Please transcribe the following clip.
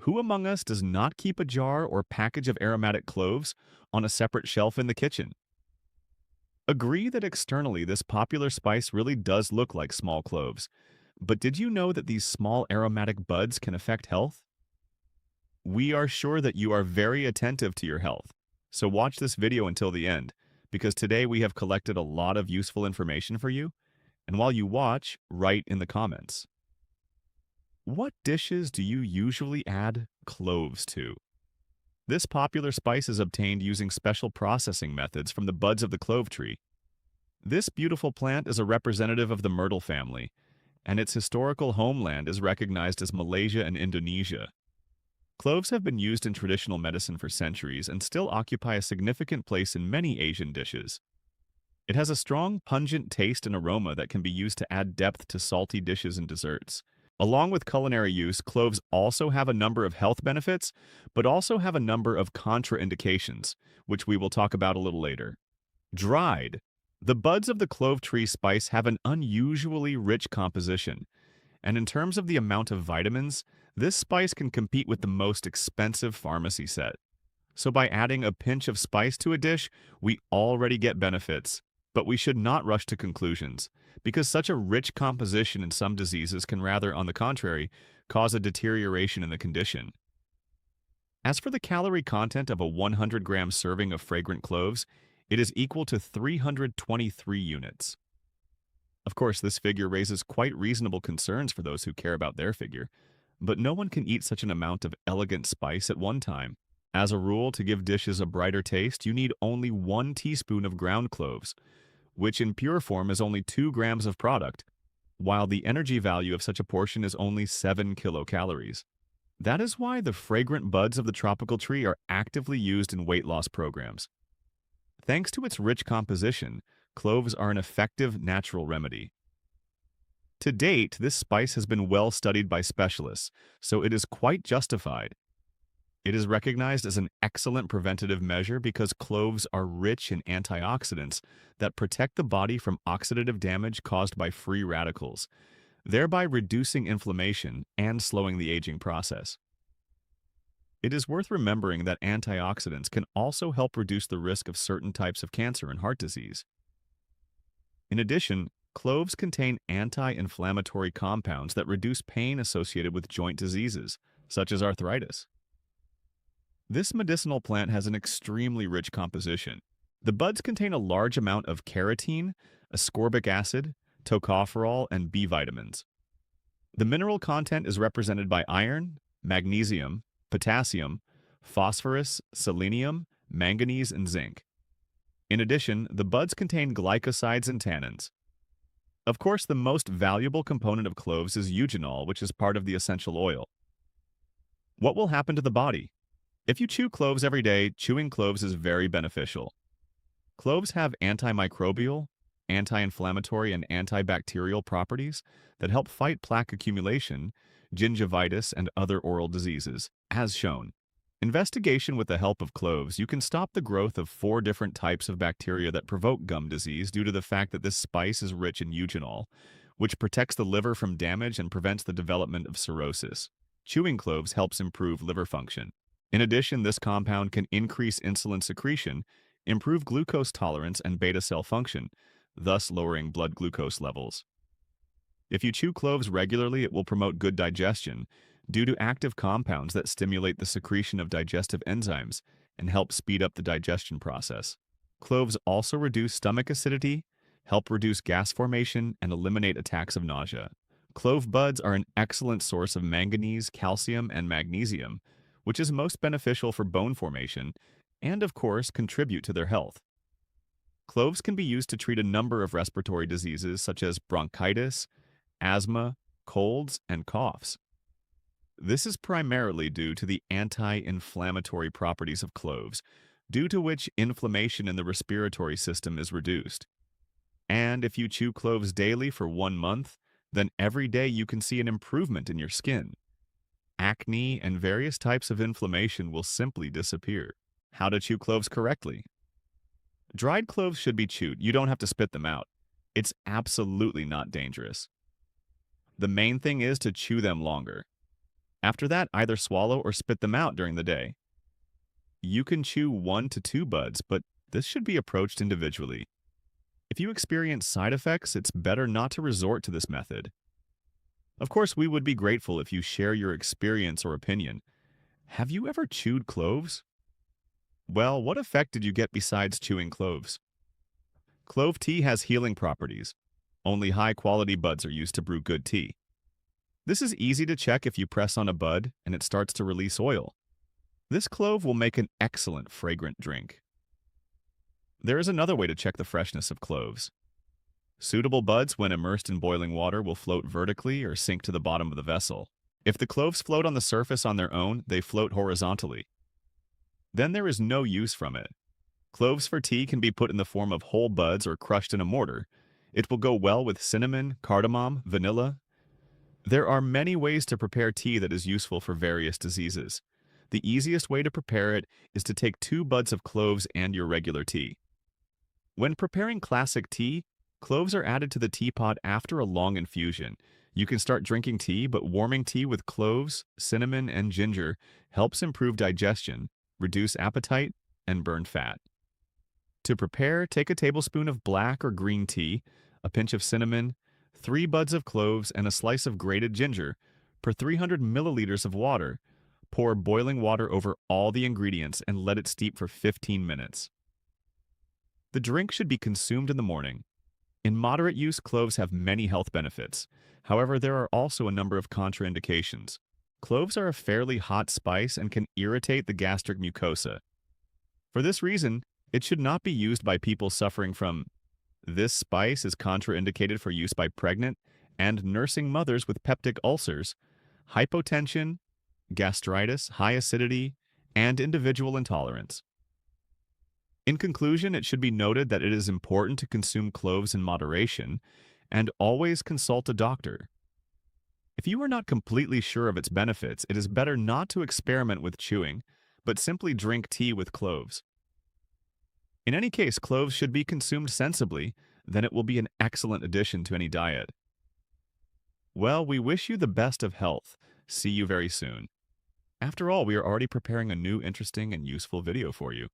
Who among us does not keep a jar or package of aromatic cloves on a separate shelf in the kitchen? Agree that externally this popular spice really does look like small cloves. But did you know that these small aromatic buds can affect health? We are sure that you are very attentive to your health. So watch this video until the end, because today we have collected a lot of useful information for you. And while you watch, write in the comments. What dishes do you usually add cloves to? This popular spice is obtained using special processing methods from the buds of the clove tree. This beautiful plant is a representative of the myrtle family, and its historical homeland is recognized as Malaysia and Indonesia. Cloves have been used in traditional medicine for centuries and still occupy a significant place in many Asian dishes. It has a strong, pungent taste and aroma that can be used to add depth to salty dishes and desserts. Along with culinary use, cloves also have a number of health benefits, but also have a number of contraindications, which we will talk about a little later. Dried. The buds of the clove tree spice have an unusually rich composition, and in terms of the amount of vitamins, this spice can compete with the most expensive pharmacy set. So by adding a pinch of spice to a dish, we already get benefits, but we should not rush to conclusions, because such a rich composition in some diseases can rather, on the contrary, cause a deterioration in the condition. As for the calorie content of a 100-gram serving of fragrant cloves, it is equal to 323 units. Of course, this figure raises quite reasonable concerns for those who care about their figure, but no one can eat such an amount of elegant spice at one time. As a rule, to give dishes a brighter taste, you need only 1 teaspoon of ground cloves, which in pure form is only 2 grams of product, while the energy value of such a portion is only 7 kilocalories. That is why the fragrant buds of the tropical tree are actively used in weight loss programs. Thanks to its rich composition, cloves are an effective natural remedy. To date, this spice has been well studied by specialists, so it is quite justified. It is recognized as an excellent preventative measure because cloves are rich in antioxidants that protect the body from oxidative damage caused by free radicals, thereby reducing inflammation and slowing the aging process. It is worth remembering that antioxidants can also help reduce the risk of certain types of cancer and heart disease. In addition, cloves contain anti-inflammatory compounds that reduce pain associated with joint diseases, such as arthritis. This medicinal plant has an extremely rich composition. The buds contain a large amount of carotene, ascorbic acid, tocopherol, and B vitamins. The mineral content is represented by iron, magnesium, potassium, phosphorus, selenium, manganese, and zinc. In addition, the buds contain glycosides and tannins. Of course, the most valuable component of cloves is eugenol, which is part of the essential oil. What will happen to the body? If you chew cloves every day, chewing cloves is very beneficial. Cloves have antimicrobial, anti-inflammatory, and antibacterial properties that help fight plaque accumulation, gingivitis, and other oral diseases, as shown. Investigation with the help of cloves, you can stop the growth of 4 different types of bacteria that provoke gum disease due to the fact that this spice is rich in eugenol, which protects the liver from damage and prevents the development of cirrhosis. Chewing cloves helps improve liver function. In addition, this compound can increase insulin secretion, improve glucose tolerance and beta cell function, thus lowering blood glucose levels. If you chew cloves regularly, it will promote good digestion due to active compounds that stimulate the secretion of digestive enzymes and help speed up the digestion process. Cloves also reduce stomach acidity, help reduce gas formation, and eliminate attacks of nausea. Clove buds are an excellent source of manganese, calcium, and magnesium, which is most beneficial for bone formation and, of course, contribute to their health. Cloves can be used to treat a number of respiratory diseases such as bronchitis, asthma, colds, and coughs. This is primarily due to the anti-inflammatory properties of cloves, due to which inflammation in the respiratory system is reduced. And if you chew cloves daily for 1 month, then every day you can see an improvement in your skin. Acne and various types of inflammation will simply disappear. How to chew cloves correctly? Dried cloves should be chewed. You don't have to spit them out. It's absolutely not dangerous. The main thing is to chew them longer. After that, either swallow or spit them out during the day. You can chew 1 to 2 buds, but this should be approached individually. If you experience side effects, it's better not to resort to this method. Of course, we would be grateful if you share your experience or opinion. Have you ever chewed cloves? Well, what effect did you get besides chewing cloves? Clove tea has healing properties. Only high-quality buds are used to brew good tea. This is easy to check if you press on a bud and it starts to release oil. This clove will make an excellent fragrant drink. There is another way to check the freshness of cloves. Suitable buds, when immersed in boiling water, will float vertically or sink to the bottom of the vessel. If the cloves float on the surface on their own, they float horizontally. Then there is no use from it. Cloves for tea can be put in the form of whole buds or crushed in a mortar. It will go well with cinnamon, cardamom, vanilla. There are many ways to prepare tea that is useful for various diseases. The easiest way to prepare it is to take 2 buds of cloves and your regular tea. When preparing classic tea, cloves are added to the teapot after a long infusion. You can start drinking tea, but warming tea with cloves, cinnamon, and ginger helps improve digestion, reduce appetite, and burn fat. To prepare, take a tablespoon of black or green tea, a pinch of cinnamon, 3 buds of cloves, and a slice of grated ginger per 300 milliliters of water. Pour boiling water over all the ingredients and let it steep for 15 minutes. The drink should be consumed in the morning. In moderate use, cloves have many health benefits. However, there are also a number of contraindications. Cloves are a fairly hot spice and can irritate the gastric mucosa. For this reason, it should not be used by people suffering from. This spice is contraindicated for use by pregnant and nursing mothers with peptic ulcers, hypotension, gastritis, high acidity, and individual intolerance. In conclusion, it should be noted that it is important to consume cloves in moderation and always consult a doctor. If you are not completely sure of its benefits, it is better not to experiment with chewing, but simply drink tea with cloves. In any case, cloves should be consumed sensibly, then it will be an excellent addition to any diet. Well, we wish you the best of health. See you very soon. After all, we are already preparing a new interesting and useful video for you.